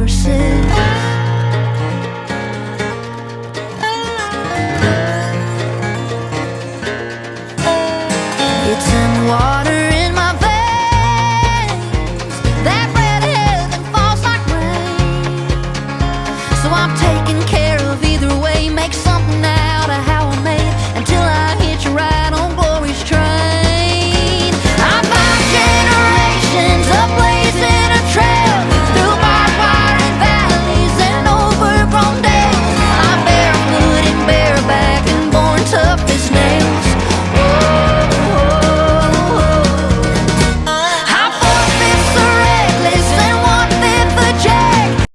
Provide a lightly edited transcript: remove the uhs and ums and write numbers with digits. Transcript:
horses. You turn water in my veins, that red heaven falls like rain. So I'm